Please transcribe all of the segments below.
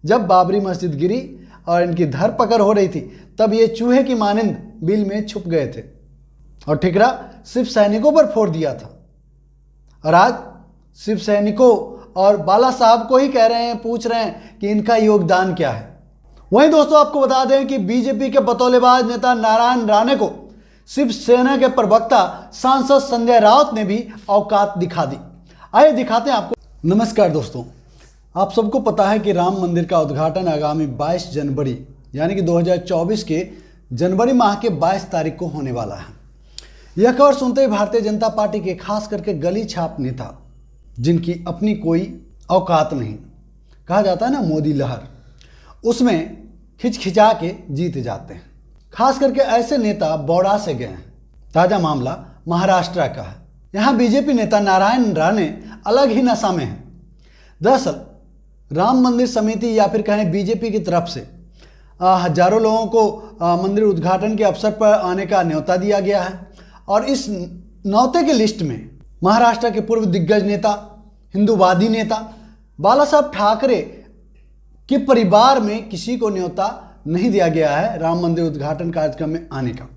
जब बाबरी मस्जिद गिरी और इनकी धरपकड़ हो रही थी, तब ये चूहे की मानिंद बिल में छुप गए थे और ठिकरा सिर्फ सैनिकों पर फोड़ दिया था। और आज सिर्फ सैनिकों और बाला साहब को ही कह रहे हैं, पूछ रहे हैं कि इनका योगदान क्या है। वहीं दोस्तों आपको बता दें कि बीजेपी के बतौलेबाज नेता नारायण राणे को शिवसेना के प्रवक्ता सांसद संजय राउत ने भी औकात दिखा दी। आइए दिखाते हैं आपको। नमस्कार दोस्तों, आप सबको पता है कि राम मंदिर का उद्घाटन आगामी 22 जनवरी यानी कि 2024 के जनवरी माह के 22 तारीख को होने वाला है। यह खबर सुनते ही भारतीय जनता पार्टी के खास करके गली छाप नेता, जिनकी अपनी कोई औकात नहीं, कहा जाता है ना मोदी लहर, उसमें खिंचा के जीत जाते हैं। खास करके ऐसे नेता बौड़ा से गए हैं। ताज़ा मामला महाराष्ट्र का है। यहाँ बीजेपी नेता नारायण राणे अलग ही नशा में हैं। दरअसल राम मंदिर समिति या फिर कहें बीजेपी की तरफ से हजारों लोगों को मंदिर उद्घाटन के अवसर पर आने का न्योता दिया गया है और इस न्योते की लिस्ट में महाराष्ट्र के पूर्व दिग्गज नेता, हिंदूवादी नेता बाला साहब ठाकरे के परिवार में किसी को न्योता नहीं दिया गया है राम मंदिर उद्घाटन कार्यक्रम में आने का।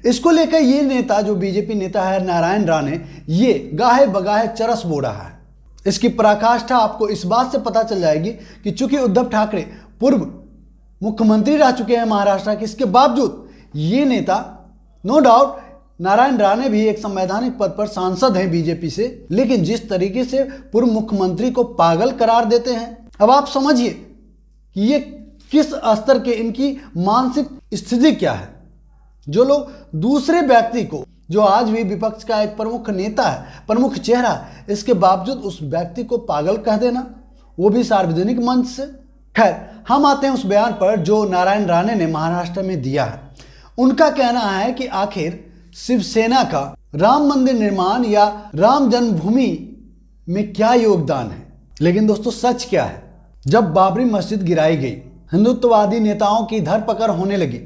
इसको लेकर ये नेता, जो बीजेपी नेता है नारायण राणे, ये गाहे बगाहे चरस बो रहा है। इसकी पराकाष्ठा आपको इस बात से पता चल जाएगी कि चूंकि उद्धव ठाकरे पूर्व मुख्यमंत्री रह चुके हैं महाराष्ट्र के, इसके बावजूद ये नेता, नो डाउट नारायण राणे भी एक संवैधानिक पद पर सांसद हैं बीजेपी से, लेकिन जिस तरीके से पूर्व मुख्यमंत्री को पागल करार देते हैं, अब आप समझिए कि ये किस स्तर के, इनकी मानसिक स्थिति क्या है। जो लोग दूसरे व्यक्ति को, जो आज भी विपक्ष का एक प्रमुख नेता है, प्रमुख चेहरा है, इसके बावजूद उस व्यक्ति को पागल कह देना, वो भी सार्वजनिक मंच से। खैर, हम आते हैं उस बयान पर जो नारायण राणे ने महाराष्ट्र में दिया है। उनका कहना है कि आखिर शिवसेना का राम मंदिर निर्माण या राम जन्मभूमि में क्या योगदान है। लेकिन दोस्तों सच क्या है, जब बाबरी मस्जिद गिराई गई, हिंदुत्ववादी नेताओं की धरपकड़ होने लगी,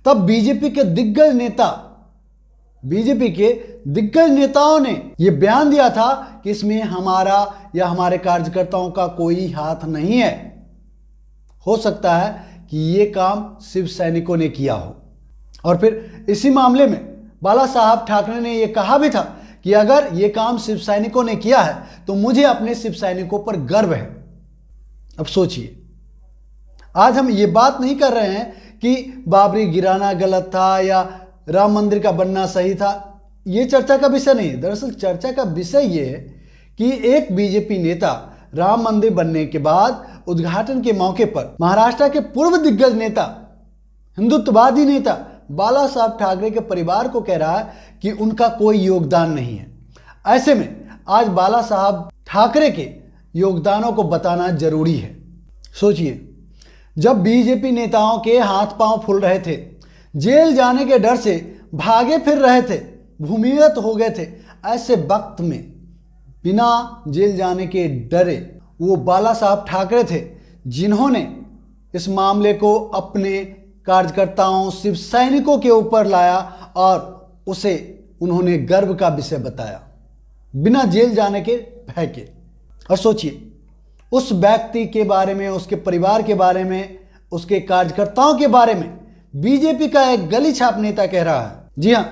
तब बीजेपी के दिग्गज नेताओं ने यह बयान दिया था कि इसमें हमारा या हमारे कार्यकर्ताओं का कोई हाथ नहीं है। हो सकता है कि ये काम शिव सैनिकों ने किया हो। और फिर इसी मामले में बाला साहब ठाकरे ने यह कहा भी था कि अगर ये काम शिव सैनिकों ने किया है तो मुझे अपने शिव सैनिकों पर गर्व है। अब सोचिए, आज हम ये बात नहीं कर रहे हैं कि बाबरी गिराना गलत था या राम मंदिर का बनना सही था। ये चर्चा का विषय नहीं है। दरअसल चर्चा का विषय ये है कि एक बीजेपी नेता राम मंदिर बनने के बाद उद्घाटन के मौके पर महाराष्ट्र के पूर्व दिग्गज नेता, हिंदुत्ववादी नेता बाला साहब ठाकरे के परिवार को कह रहा है कि उनका कोई योगदान नहीं है। ऐसे में आज बाला साहब ठाकरे के योगदानों को बताना जरूरी है। सोचिए, जब बीजेपी नेताओं के हाथ पांव फूल रहे थे, जेल जाने के डर से भागे फिर रहे थे, भूमिगत हो गए थे, ऐसे वक्त में बिना जेल जाने के डरे वो बाला साहब ठाकरे थे जिन्होंने इस मामले को अपने कार्यकर्ताओं, शिव सैनिकों के ऊपर लाया और उसे उन्होंने गर्व का विषय बताया, बिना जेल जाने के भय के। और सोचिए, उस व्यक्ति के बारे में, उसके परिवार के बारे में, उसके कार्यकर्ताओं के बारे में बीजेपी का एक गली छाप नेता कह रहा है। जी हां,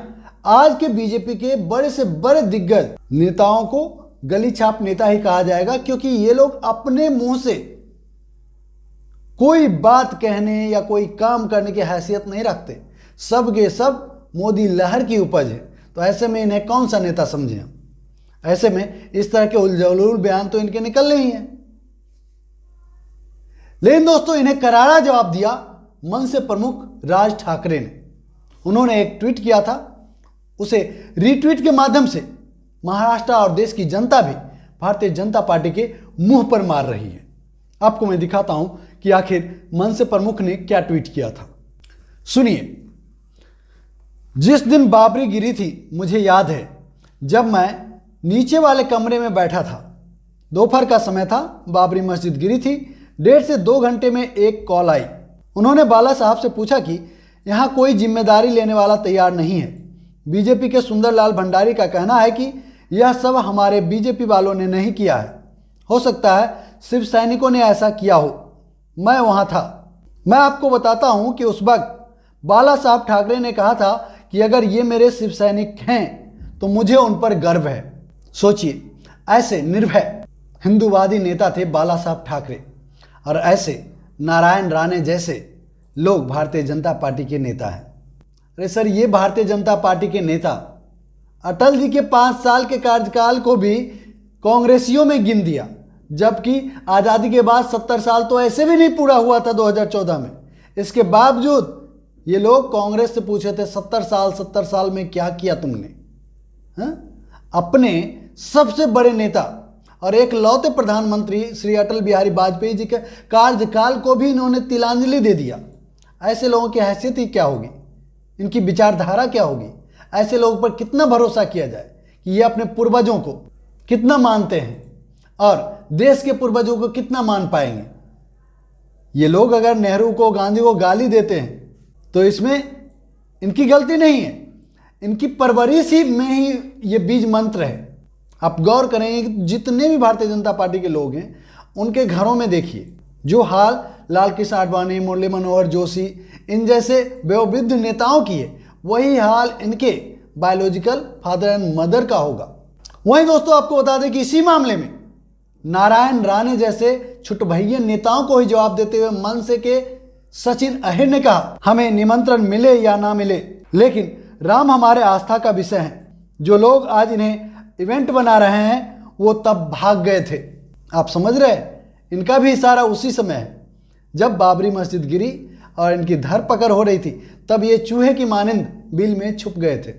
आज के बीजेपी के बड़े से बड़े दिग्गज नेताओं को गली छाप नेता ही कहा जाएगा, क्योंकि ये लोग अपने मुंह से कोई बात कहने या कोई काम करने की हैसियत नहीं रखते। सब के सब मोदी लहर की उपज है। तो ऐसे में इन्हें कौन सा नेता समझे हम? ऐसे में इस तरह के उलझुल बयान तो इनके निकलने ही हैं। लेकिन दोस्तों, इन्हें करारा जवाब दिया मन से प्रमुख राज ठाकरे ने। उन्होंने एक ट्वीट किया था, उसे रीट्वीट के माध्यम से महाराष्ट्र और देश की जनता भी भारतीय जनता पार्टी के मुंह पर मार रही है। आपको मैं दिखाता हूं कि आखिर मन से प्रमुख ने क्या ट्वीट किया था। सुनिए, जिस दिन बाबरी गिरी थी, मुझे याद है जब मैं नीचे वाले कमरे में बैठा था। दोपहर का समय था, बाबरी मस्जिद गिरी थी। 1.5 से 2 घंटे में एक कॉल आई। उन्होंने बाला साहब से पूछा कि यहाँ कोई जिम्मेदारी लेने वाला तैयार नहीं है। बीजेपी के सुंदरलाल भंडारी का कहना है कि यह सब हमारे बीजेपी वालों ने नहीं किया है। हो सकता है शिव सैनिकों ने ऐसा किया हो। मैं वहाँ था। मैं आपको बताता हूँ कि उस वक्त बाला साहब ठाकरे ने कहा था कि अगर ये मेरे शिव सैनिक हैं तो मुझे उन पर गर्व है। सोचिए, ऐसे निर्भय हिंदूवादी नेता थे बाला साहब ठाकरे, और ऐसे नारायण राणे जैसे लोग भारतीय जनता पार्टी के नेता हैं। अरे सर, ये भारतीय जनता पार्टी के नेता अटल जी के 5 साल के कार्यकाल को भी कांग्रेसियों में गिन दिया, जबकि आज़ादी के बाद 70 साल तो ऐसे भी नहीं पूरा हुआ था 2014 में। इसके बावजूद ये लोग कांग्रेस से पूछे थे 70 साल में क्या किया तुमने। अपने सबसे बड़े नेता और एक लौते प्रधानमंत्री श्री अटल बिहारी वाजपेयी जी के कार्यकाल को भी इन्होंने तिलांजलि दे दिया। ऐसे लोगों की हैसियत ही क्या होगी, इनकी विचारधारा क्या होगी, ऐसे लोगों पर कितना भरोसा किया जाए कि ये अपने पूर्वजों को कितना मानते हैं और देश के पूर्वजों को कितना मान पाएंगे। ये लोग अगर नेहरू को, गांधी को गाली देते हैं तो इसमें इनकी गलती नहीं है, इनकी परवरिश ही में ही ये बीज मंत्र है। आप गौर करेंगे कि जितने भी भारतीय जनता पार्टी के लोग हैं उनके घरों में देखिए जो हाल लाल कृष्ण आडवाणी, मुरली मनोहर जोशी, इन जैसे वयोवृद्ध नेताओं की है, वही हाल इनके बायोलॉजिकल फादर एंड मदर का होगा। वहीं दोस्तों आपको बता दें कि इसी मामले में नारायण राणे जैसे छुटभैया नेताओं को ही जवाब देते हुए मनसे के सचिन अहिर ने कहा, हमें निमंत्रण मिले या ना मिले, लेकिन राम हमारे आस्था का विषय है। जो लोग आज इन्हें इवेंट बना रहे हैं वो तब भाग गए थे। आप समझ रहे हैं, इनका भी इशारा उसी समय है जब बाबरी मस्जिद गिरी और इनकी धरपकड़ हो रही थी, तब ये चूहे की मानिंद बिल में छुप गए थे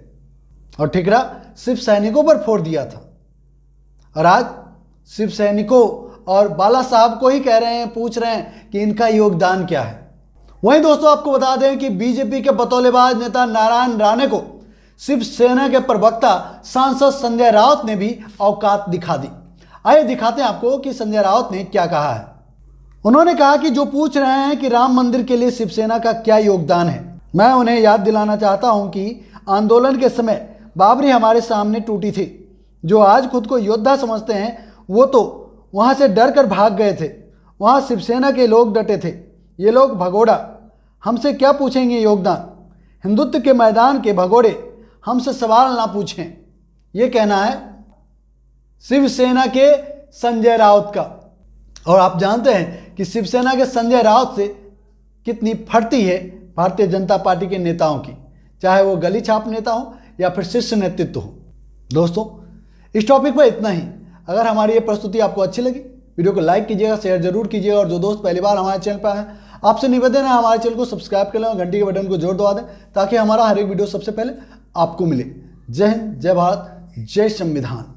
और ठिकरा सिर्फ सैनिकों पर फोड़ दिया था। और आज सिर्फ सैनिकों और बाला साहब को ही कह रहे हैं, पूछ रहे हैं कि इनका योगदान क्या है। वहीं दोस्तों आपको बता दें कि बीजेपी के बतौलेबाज नेता नारायण राणे को शिवसेना के प्रवक्ता सांसद संजय राउत ने भी औकात दिखा दी। आइए दिखाते हैं आपको कि संजय राउत ने क्या कहा है। उन्होंने कहा कि जो पूछ रहे हैं कि राम मंदिर के लिए शिवसेना का क्या योगदान है, मैं उन्हें याद दिलाना चाहता हूं कि आंदोलन के समय बाबरी हमारे सामने टूटी थी। जो आज खुद को योद्धा समझते हैं वो तो वहां से डर कर भाग गए थे। वहां शिवसेना के लोग डटे थे। ये लोग भगोड़ा हमसे क्या पूछेंगे योगदान। हिंदुत्व के मैदान के भगोड़े हमसे सवाल ना पूछें। ये कहना है शिवसेना के संजय राउत का। और आप जानते हैं कि शिवसेना के संजय राउत से कितनी फटती है भारतीय जनता पार्टी के नेताओं की, चाहे वो गली छाप नेता हो या फिर शीर्ष नेतृत्व हो। दोस्तों इस टॉपिक पर इतना ही। अगर हमारी ये प्रस्तुति आपको अच्छी लगी, वीडियो को लाइक कीजिएगा, शेयर जरूर कीजिएगा, और जो दोस्त पहली बार हमारे चैनल पर आए आपसे निवेदन है हमारे चैनल को सब्सक्राइब कर लें और घंटी के बटन को जोर दबा दें ताकि हमारा हर एक वीडियो सबसे पहले आपको मिले। जय हिंद, जय भारत, जय संविधान।